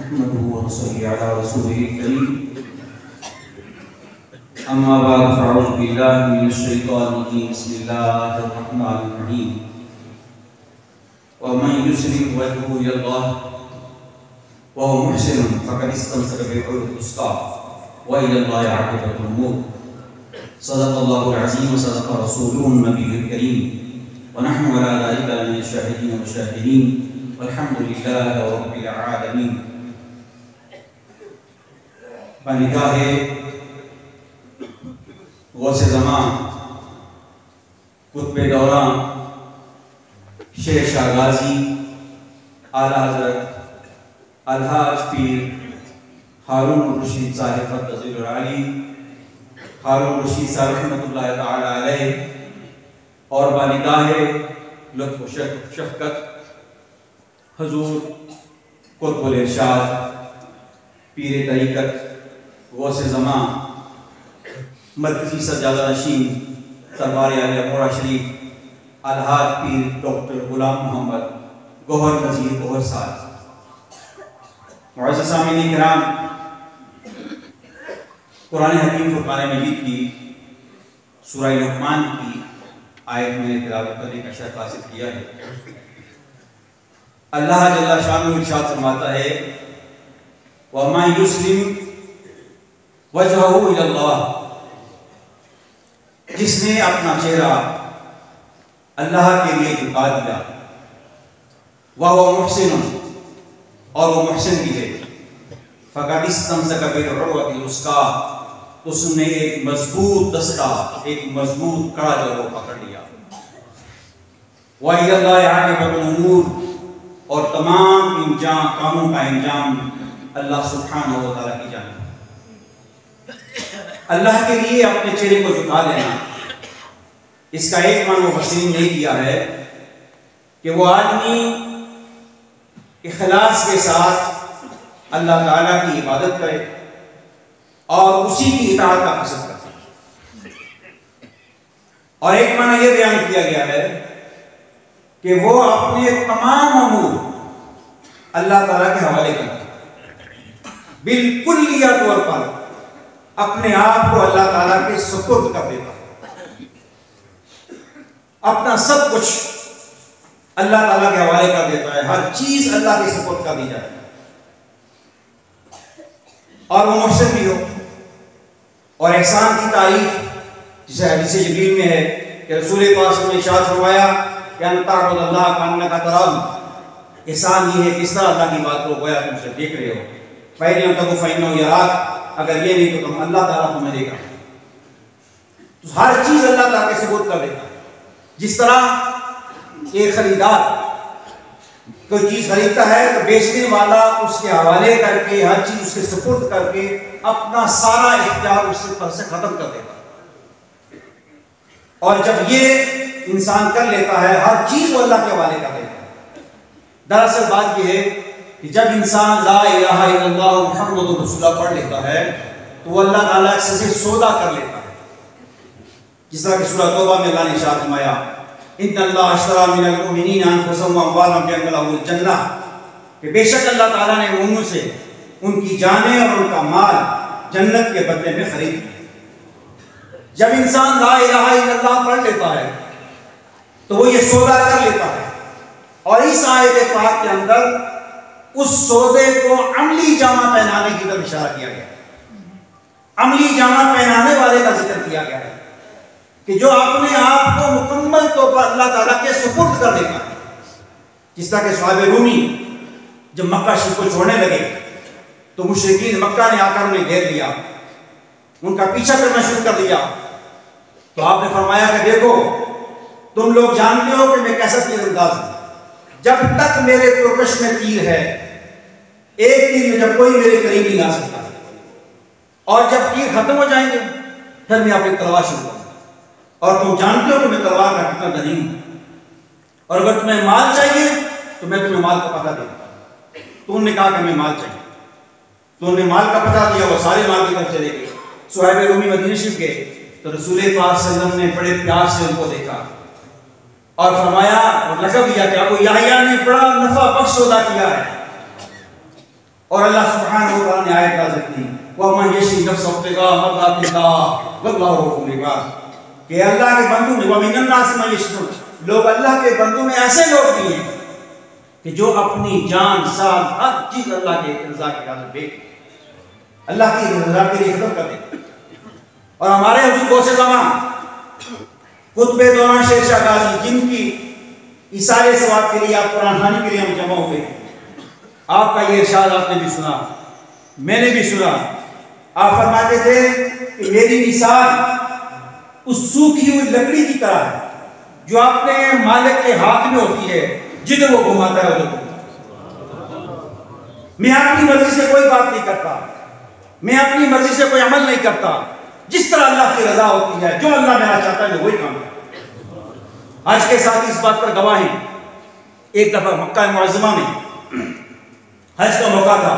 نحمده ونصلي على رسوله الكريم أما بعد فأعوذ بالله من الشيطان الرجيم بسم الله الرحمن الرحيم ومن يسلم وجهه إلى الله وهو محسن فقد استمسك بالعروة الوثقى وإلى الله عاقبة الأمور صدق الله العظيم وصدق رسوله النبي الكريم ونحن على ذلك من الشاهدين والشاكرين والحمد لله رب العالمين. بنگاہ غوث زمان قطب دوران شیر شاہ غازی اعلیٰ حضرت الحاج پیر ہارون الرشید صاحب قدس العالی ہارون الرشید صاحب رحمۃ اللہ تعالی علیہ اور بنگاہ لطف و شفقت حضور قطب الارشاد پیر طریقت غوث زمان مرکزی سجادہ نشین دربار عالیہ موڑا شریف الحاج پیر ڈاکٹر غلام محمد گوہر نذیر گوہر صاحب. معزز سامعین کرام، قرآن حکیم فرقان مجید کی سورہ لقمان کی آیت میں نے تلاوت کرنے کا شرف حاصل کیا ہے. اللہ جل شانہ ارشاد فرماتا ہے وَمَن يُسْلِمْ وَجْهَهُ إِلَى اللَّهِ، جس نے اپنا چہرہ اللہ کے لیے جھکا دیا، وَهُوَ مُحْسِنٌ، اور وہ محسن بھی ہے، فَقَدِ اسْتَمْسَكَ بِالْعُرْوَةِ الْوُثْقَىٰ، اس نے ایک مضبوط دستہ، ایک مضبوط کڑا جو وہ پکڑ لیا. وَإِلَى اللَّهِ عَاقِبَةُ الْأُمُورِ، اور تمام کاموں کا انجام اللہ سبحانہ و تعالیٰ کی جانب. اللہ کے لیے اپنے چہرے کو جھکا دینا، اس کا ایک معنی مفسرین نے کیا ہے کہ وہ آدمی اخلاص کے ساتھ اللہ تعالیٰ کی عبادت کرے اور اسی کی اطاعت کا قصد کرے. اور ایک معنی یہ بیان کیا گیا ہے کہ وہ اپنے تمام امور اللہ تعالیٰ کے حوالے کرے، بالکلیہ طور پر اپنے آپ کو اللہ تعالیٰ کے سپرد کر دیتا ہے، اپنا سب کچھ اللہ تعالیٰ کے حوالے کر دیتا ہے، ہر چیز اللہ کے سپرد کر دی جاتی ہے. اور وہ محسن بھی ہو. اور احسان کی تعریف جسے حدیث جبریل میں ہے کہ رسول پاک صلی اللہ علیہ وسلم نے ارشاد فرمایا کہ ان تعبد اللہ کانک تراہ، احسان یہ ہے کس طرح اللہ کی بات کو گویا تم سے دیکھ رہے ہو. فَإِنْ لَمْ تَكُنْ فَإِنَّهُ يَرَاكَ، اگر یہ نہیں تو تم اللہ تعالیٰ تمہیں دیکھ رہا ہے. تو ہر چیز اللہ تعالیٰ کے ثبوت کر دیتا ہے. جس طرح ایک خریدار کوئی چیز خریدتا ہے تو بیچنے والا اس کے حوالے کر کے ہر چیز اس کے سپرد کر کے اپنا سارا اختیار اس پر سے ختم کر دیتا ہے. اور جب یہ انسان کر لیتا ہے ہر چیز وہ اللہ کے حوالے کر دیتا ہے. دراصل بات یہ ہے کہ جب انسان لا الہ الا اللہ محمد رسول اللہ پڑھ لیتا ہے تو وہ اللہ تعالیٰ سے سودا کر لیتا ہے. جس طرح کہ سورہ توبہ میں اللہ نے ارشاد فرمایا ان اللہ اشتری من المؤمنین انفسهم واموالهم بان لهم الجنہ، کہ بے شک اللہ تعالیٰ نے مومنوں سے ان کی جانیں اور ان کا مال جنت کے بدلے میں خرید لیا. جب انسان لا الہ الا اللہ پڑھ لیتا ہے تو وہ یہ سودا کر لیتا ہے. اور اس آیت پاک کے اندر اس سودے کو عملی جامہ پہنانے کی طرف اشارہ کیا گیا ہے. عملی جامہ پہنانے والے کا ذکر کیا گیا ہے کہ جو اپنے آپ کو مکمل طور پر اللہ تعالیٰ کے سپرد کر دیتا ہے. جس طرح کہ صحابہ رومی جب مکہ شریف کو چھوڑنے لگے تو مشرکین مکہ نے آ کر انہیں گھیر لیا، ان کا پیچھا کرنا شروع کر دیا. تو آپ نے فرمایا کہ دیکھو تم لوگ جانتے ہو کہ میں کیسا تیر انداز ہوں، جب تک میرے پرکش میں تیر ہے ایک تیر میں جب کوئی میرے قریب نہیں آ سکتا، اور جب تیر ختم ہو جائیں گے پھر میں اپنی تلوار شروع کروں. اور تم جانتے ہو کہ میں تلوار کا کتنا دھنی ہوں، اور اگر تمہیں مال چاہیے تو میں تمہیں مال کا پتہ دے. تو انہوں نے کہا کہ ہمیں مال چاہیے. تو انہوں نے مال کا پتہ دیا، وہ سارے مال کی طرف چلے گئے. صحابہ رومی مدینہ شریف گئے تو رسول پاک صلی اللہ علیہ وسلم نے بڑے پیار سے ان کو دیکھا اور فرمایا اور لقب دیا کہ ابو یحییٰ نے بڑا نفع بخش سودا کیا ہے. اور اللہ سبحانہ و تعالیٰ نے آیت نازل کی وَمَنْ يَشْرِ نَفْسَهُ ابْتِغَاءَ مَرْضَاتِ اللَّهِ وَاللَّهُ غَفُورٌ رَحِيمٌ کہ اللہ کے بندوں میں وَمِنَ النَّاسِ مَن يَشْرِ لوگ اللہ کے بندوں میں ایسے لوگ بھی ہیں کہ جو اپنی جان سال ہر چیز اللہ کے رضا کے خاطر دے اللہ کی رضا کے لیے ختم کر دے. اور ہمارے حضور غوث زمان قطب دوران شیر شاہ غازی جن کی ایثار ثواب کے لیے آپ قرآن خوانی کے لیے ہم جمع ہوئے آپ کا یہ ارشاد آپ نے بھی سنا میں نے بھی سنا. آپ فرماتے تھے کہ میری مثال اس سوکھی ہوئی لکڑی کی طرح ہے جو اپنے مالک کے ہاتھ میں ہوتی ہے جدھر وہ گھماتا ہے ادھر. میں اپنی مرضی سے کوئی بات نہیں کرتا میں اپنی مرضی سے کوئی عمل نہیں کرتا جس طرح اللہ کی رضا ہوتی ہے جو اللہ میرا چاہتا ہے وہی کام ہے. آج کے ساتھ اس بات پر گواہ ہیں. ایک دفعہ مکہ معظمہ میں حج کا موقع تھا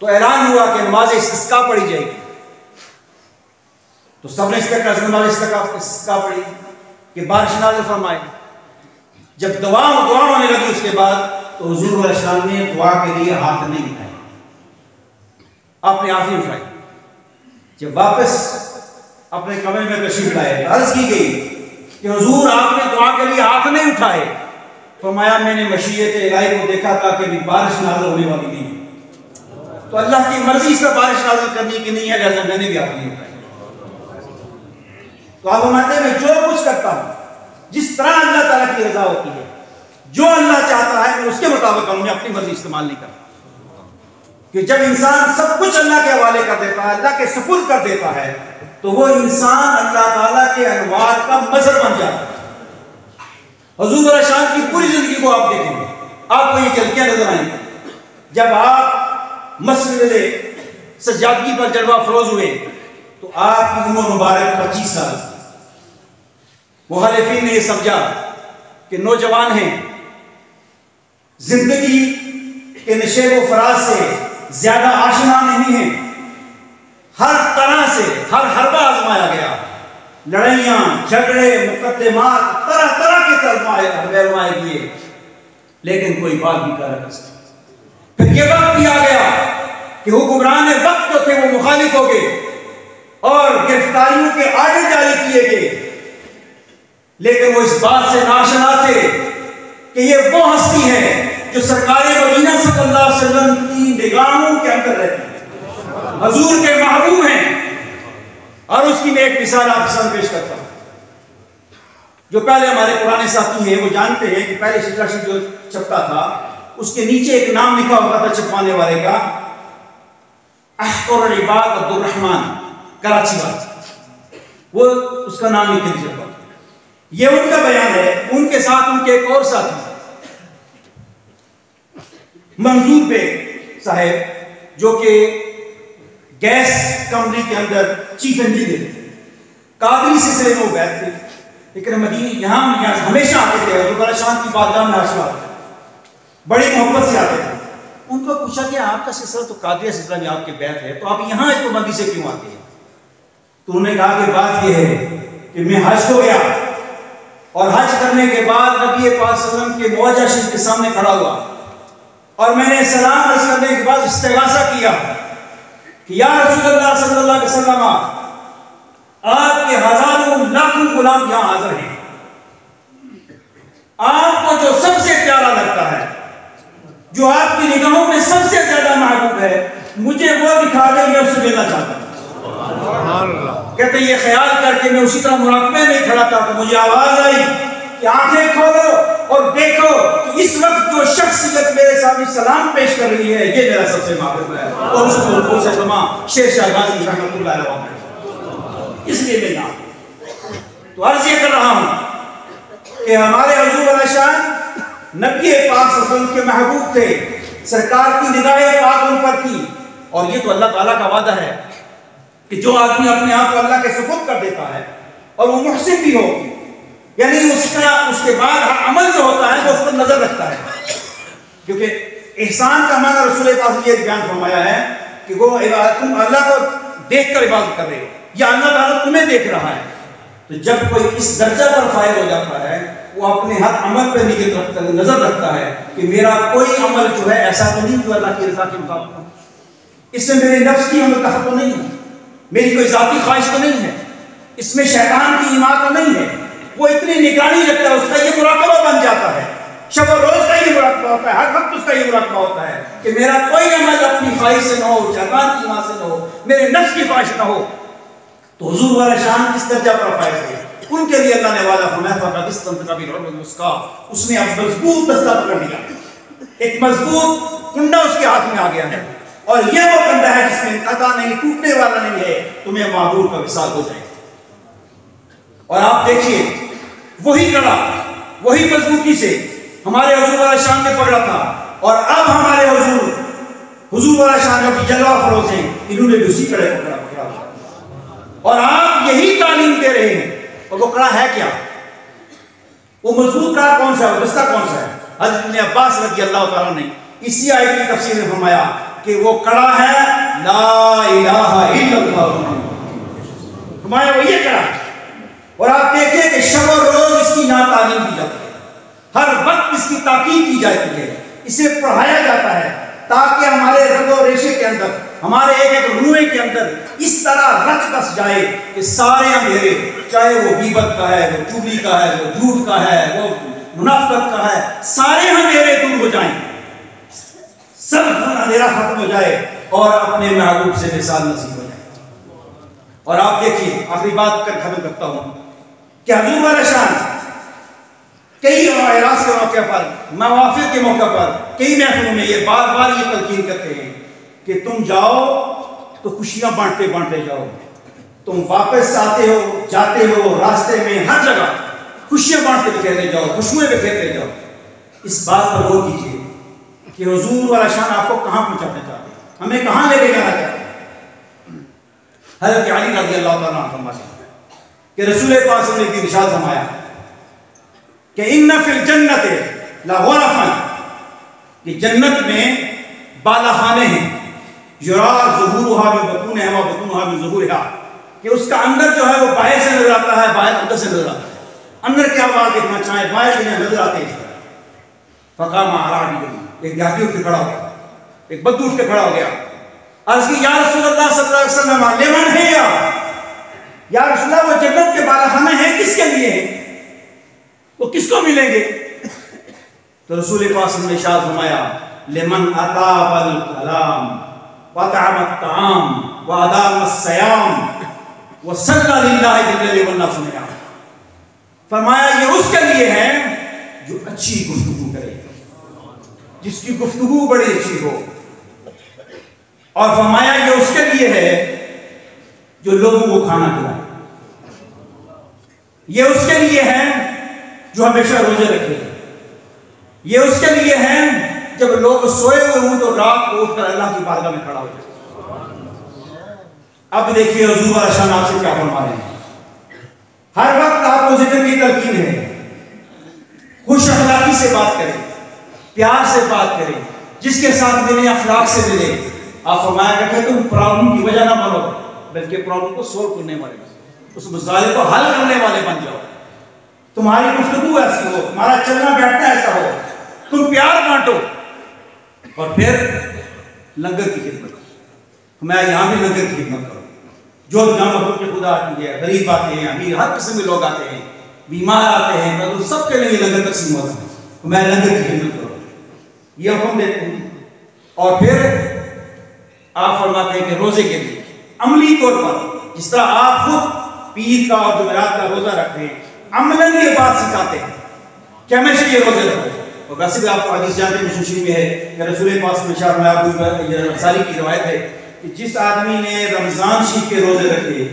تو اعلان ہوا کہ نماز استسقاء پڑھی جائے گی. تو سب نے نماز استسقاء پڑھی کہ بارش نازل فرمائے. جب دعا ہونے لگی اس کے بعد تو حضور علیہ السلام نے دعا کے لیے ہاتھ نہیں اٹھائے آپ نے ہاتھ نہیں اٹھائے. جب واپس اپنے کمرے میں تشریف لائے عرض کی گئی کہ حضور آپ نے دعا کے لیے ہاتھ نہیں اٹھائے. فرمایا میں نے مشیت الہی کو دیکھا تھا کہ بارش نازل ہونے والی نہیں تو اللہ کی مرضی سے بارش نازل کرنے کی نہیں ہے لہذا میں نے بھی ہاتھ نہیں اٹھائے. تو آپ فرماتے ہیں میں جو کچھ کرتا ہوں جس طرح اللہ تعالیٰ کی رضا ہوتی ہے جو اللہ چاہتا ہے میں اس کے مطابق کروں میں اپنی مرضی استعمال نہیں کرتا. کہ جب انسان سب کچھ اللہ کے حوالے کر دیتا ہے اللہ کے سپرد کر دیتا ہے تو وہ انسان اللہ تعالیٰ کے انوار کا مظہر بن جاتا ہے. حضور علیہ السلام کی پوری زندگی کو آپ دیکھیں گے آپ کو یہ جھلکیاں نظر آئیں گی. جب آپ مسجد سجادگی پر جلوہ فروز ہوئے تو آپ کی عمر مبارک 25 سال. مخالفین نے یہ سمجھا کہ نوجوان ہیں زندگی کے نشیب و فراز سے زیادہ آشنا نہیں ہیں. ہر طرح سے ہر حربہ آزمایا گیا لڑائیاں جھگڑے مقدمات طرح طرح کے آزمائے گئے لیکن کوئی بات بھی کر رکھ سکتا. پھر یہ وقت بھی آ گیا کہ حکمران وقت جو تھے وہ مخالف ہو گئے اور گرفتاریوں کے آرڈر جاری کیے گئے لیکن وہ اس بات سے ناشنا تھے کہ یہ وہ ہستی ہے جو سرکار مدینہ صلی اللہ علیہ وسلم کی نگاہوں کے اندر رہتی ہے حضور کے محبوب ہیں. اور اس کی میں ایک مثال آپ کے سامنے پیش کرتا ہوں. جو پہلے ہمارے پرانے ساتھی ہیں وہ جانتے ہیں کہ پہلے شجرا شریف جو چھپتا تھا اس کے نیچے ایک نام لکھا ہوتا تھا چھپوانے والے کا احقر العباد عبدالرحمن کراچی والا وہ اس کا نام لکھ کے چھپا. یہ ان کا بیان ہے. ان کے ساتھ ان کے ایک اور ساتھی منظور بیگ صاحب جو کہ گیس کمپنی کے اندر چیف انجینئر قادری سلسلے میں وہ بیٹھ تھے لیکن مدینہ یہاں ہمیشہ آتے تھے حضور شان کی بارگاہ میں حاضر آتے تھے بڑی محبت سے آتے تھے. ان کو پوچھا کہ آپ کا سلسلہ تو قادریہ سلسلہ میں آپ کے بیت ہے تو آپ یہاں اس پابندی سے کیوں آتے ہیں؟ تو انہوں نے کہا کہ بات یہ ہے کہ میں حج کو گیا اور حج کرنے کے بعد نبی پاک صلی اللہ علیہ وسلم کے معجزہ شریف کے سامنے کھڑا ہوا اور میں نے سلام عرض کرنے کے بعد استغاثہ کیا کہ یا رسول اللہ صلی اللہ علیہ وسلم آپ کے ہزاروں لاکھوں غلام یہاں حاضر ہیں آپ کو جو سب سے پیارا لگتا ہے جو آپ کی نگاہوں میں سب سے زیادہ محبوب ہے مجھے وہ دکھا دے میں اس سے ملنا چاہتا ہوں. کہتے یہ خیال کر کے میں اسی طرح مراقبے میں کھڑا تھا تو مجھے آواز آئی کہ آنکھیں کھولو اور دیکھو کہ اس وقت جو شخصیت میرے سامنے سلام پیش کر رہی ہے یہ میرا سب سے محبوب ہے اور اس کو رکوع سے تمام شیر شاہ غازی رحمۃ اللہ علیہ اس لیے میں یہاں تو عرض یہ کر رہا ہوں کہ ہمارے حضور علیہ شان نبی پاک صلی اللہ علیہ وسلم کے محبوب تھے سرکار کی نگاہ پاک ان پر تھی اور یہ تو اللہ تعالیٰ کا وعدہ ہے کہ جو آدمی اپنے آپ کو اللہ کے سپرد کر دیتا ہے اور وہ محسن بھی ہو یعنی اس کے بعد ہر عمل جو ہوتا ہے وہ اس پر نظر رکھتا ہے کیونکہ احسان کا معنی رسول پاک نے یہ بیان فرمایا ہے کہ وہ تم اللہ کو دیکھ کر عبادت کر رہے ہو یا اللہ تعالیٰ تمہیں دیکھ رہا ہے تو جب کوئی اس درجہ پر فائز ہو جاتا ہے وہ اپنے ہر عمل پہ نظر رکھتا ہے کہ میرا کوئی عمل جو ہے ایسا تو نہیں جو اللہ کی رضا کے مطابق ہو، اس میں میرے نفس کی عمل کا حق تو نہیں ہے، میری کوئی ذاتی خواہش تو نہیں ہے، اس میں شیطان کی ایمان تو نہیں ہے۔ وہ اتنی نگرانی رکھتا ہے، اس کا یہ مراقبہ بن جاتا ہے، شب و روز کا یہ مراقبہ ہوتا ہے، ہر وقت اس کا یہ مراقبہ ہوتا ہے کہ میرا کوئی عمل اپنی خواہش سے نہ ہو، شیطان کی ایمان سے نہ ہو، میرے نفس کی خواہش نہ ہو۔ تو حضور والا شان کس درجہ پر فائز ہے؟ ان کے لیے اللہ نے وعدہ فرمایا فقد استمسک بالعروۃ الوثقی، اس نے اب مضبوط دستہ پکڑ لیا، ایک مضبوط کنڈا اس کے ہاتھ میں آ گیا ہے، اور یہ وہ کنڈا ہے جس میں انقطاع نہیں، ٹوٹنے والا نہیں ہے، تمہیں معبود کا وصال ہو جائے۔ اور آپ دیکھیے وہی کڑا وہی مضبوطی سے ہمارے حضور والا شان نے پکڑا تھا، اور اب ہمارے حضور والا شان جو جلوہ فروز ہیں انہوں نے دوسری کڑے پکڑا، اور آپ یہی تعلیم دے رہے ہیں۔ اور وہ کڑا ہے کیا؟ وہ مضبوط کڑا کون سا ہے؟ وہ دستہ کون سا ہے؟ حضرت ابن عباس رضی اللہ تعالیٰ نے اسی آیت کی تفسیر میں فرمایا کہ وہ کڑا ہے لا الہ الا اللہ، فرمایا وہ یہ کڑا ہے۔ اور آپ دیکھیں کہ شب و روز اس کی یہاں تعلیم دی جاتی ہے، ہر وقت اس کی تاکید کی جاتی ہے، اسے پڑھایا جاتا ہے تاکہ ہمارے رگ و ریشے کے اندر، ہمارے ایک ایک روئے کے اندر اس طرح رچ بس جائے کہ سارے اندھیرے، چاہے وہ غیبت کا ہے، وہ چغلی کا ہے، وہ جھوٹ کا ہے، وہ منافقت کا ہے، سارے اندھیرے دور ہو جائیں، سب اندھیرا ختم ہو جائے اور اپنے محبوب سے وصال نصیب ہو جائے۔ اور آپ دیکھیے آخری بات کر ختم کرتا ہوں کہ حضور والا شان کئی اعراض کے موقع پر، موافق کے موقع پر، کئی محفلوں میں یہ بار بار یہ تلقین کرتے ہیں کہ تم جاؤ تو خوشیاں بانٹتے بانٹتے جاؤ، تم واپس آتے ہو، جاتے ہو، راستے میں ہر جگہ خوشیاں بانٹتے بکھیرتے جاؤ، خوشبوئیں بکھیرتے جاؤ۔ اس بات پر غور کیجیے کہ حضور والا شان آپ کو کہاں پہنچانا چاہتے ہیں، ہمیں کہاں لے کے جانا چاہتے ہیں۔ حضرت علی رضی اللہ تعالیٰ عنہ فرماتے ہیں کہ رسول پاک صلی اللہ علیہ وسلم نے ارشاد فرمایا کہ ان فی الجنت لغرفا، کہ جنت میں بالاخانے ہیں، یرا ظہورها من بطونها وبطونها من ظہورها، کہ اس کا اندر جو ہے وہ باہر سے نظر آتا ہے، باہر اندر سے نظر آتا ہے، اندر کیا بات دیکھنا چاہیں باہر سے نظر آتے ہیں۔ فقام اعرابی، ایک دیہاتی اٹھ کے کھڑا ہو گیا، ایک بدو اٹھ کے کھڑا ہو گیا، عرض کی یا رسول اللہ صلی اللہ علیہ وسلم لمن ہے یا رسول اللہ وہ جنت کے بالاخانے ہیں کس کے لیے ہیں، وہ کس کو ملیں گے؟ تو رسول پاک صلی اللہ علیہ وسلم نے ارشاد فرمایا لمن اطاب الکلام وطعم الطعام وادام الصیام وصلی للہ باللیل والناس نیام، فرمایا یہ اس کے لیے ہے جو اچھی گفتگو کرے، جس کی گفتگو بڑی اچھی ہو، اور فرمایا یہ اس کے لیے ہے جو لوگوں کو کھانا کھلائے، یہ اس کے لیے ہے جو ہمیشہ روزے رکھے، یہ اس کے لیے ہے جب لوگ سوئے ہوئے ہوں تو رات کو اٹھ کر اللہ کی بارگاہ میں کھڑا ہو جائے۔ اب دیکھیے حضور والا شان آپ سے کیا فرما رہے ہیں، ہر وقت آپ کو ذکر کی تلقین ہے، خوش اخلاقی سے بات کریں، پیار سے بات کریں، جس کے ساتھ ملے اخلاق سے ملے۔ آپ فرمایا کرتے تم پرابلم کی وجہ نہ بنو بلکہ پرابلم کو سولو کرنے والے بنو، اس مسئلے کو حل کرنے والے بن جاؤ، تمہاری گفتگو ایسی ہو، تمہارا چلنا بیٹھنا ایسا ہو، تم پیار بانٹو، اور پھر لنگر کی خدمت کرو۔ میں یہاں بھی لنگر کی خدمت کرو، جو جہاں مخلوق کے خدا آتی ہے، غریب آتے ہیں، امیر، ہر قسم کے لوگ آتے ہیں، بیمار آتے ہیں، تو سب کے لیے لنگر تقسیم ہوتا ہے، میں لنگر کی خدمت کرو، یہ حکم دیتے ہیں۔ اور پھر آپ فرماتے ہیں کہ روزے کے لیے عملی طور پر جس طرح آپ خود پیر کا اور جمعرات کا روزہ رکھتے ہیں، عملاً یہ بات سکھاتے ہیں کہ ہمیشہ یہ روزے رکھو۔ اور ویسے بھی آپ کو حدیث جانتے ہیں مسلم میں ہے کہ رسول پاک صلی اللہ علیہ وسلم یہ انصاری کی روایت ہے کہ جس آدمی نے رمضان شریف کے روزے رکھے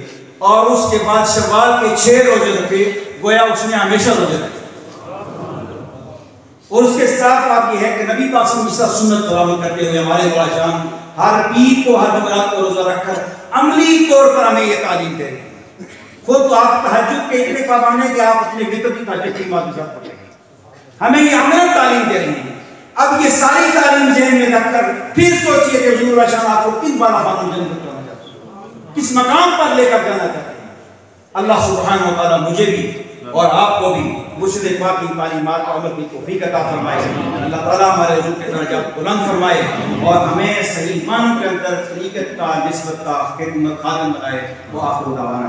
اور اس کے بعد شوال کے 6 روزے رکھے، گویا اس نے ہمیشہ روزے رکھے۔ اور اس کے ساتھ بات یہ ہے کہ نبی پاک صلی اللہ علیہ وسلم سنت برآمد کرتے ہوئے ہمارے والا جان ہر پیر کو ہر جمعرات کو روزہ رکھ کر عملی طور پر ہمیں یہ تعلیم دے رہے ہیں۔ خود تو آپ تہجد کے اتنے پابند ہیں کہ آپ اپنے وطر کی تہجد کی نماز کے ساتھ پڑھیں، ہمیں یہ عملاً تعلیم دے رہے ہیں۔ اب یہ ساری تعلیم ذہن میں رکھ کر پھر سوچئے کہ حضور شان آپ کو کن بالا خاتون جنت کرنا چاہتے ہیں، کس مقام پر لے کر جانا چاہتے ہیں۔ اللہ سبحانہ و تعالیٰ مجھے بھی اور آپ کو بھی مرشد پاک کی تعلیمات پر عمل کی توفیق عطا فرمائے. اللہ تعالیٰ ہمارے حضور کے درجات بلند فرمائے اور ہمیں صحیح معنوں کے اندر طریقت کا، نسبت کا، خدمت خادم بنائے. وآخر دعوانا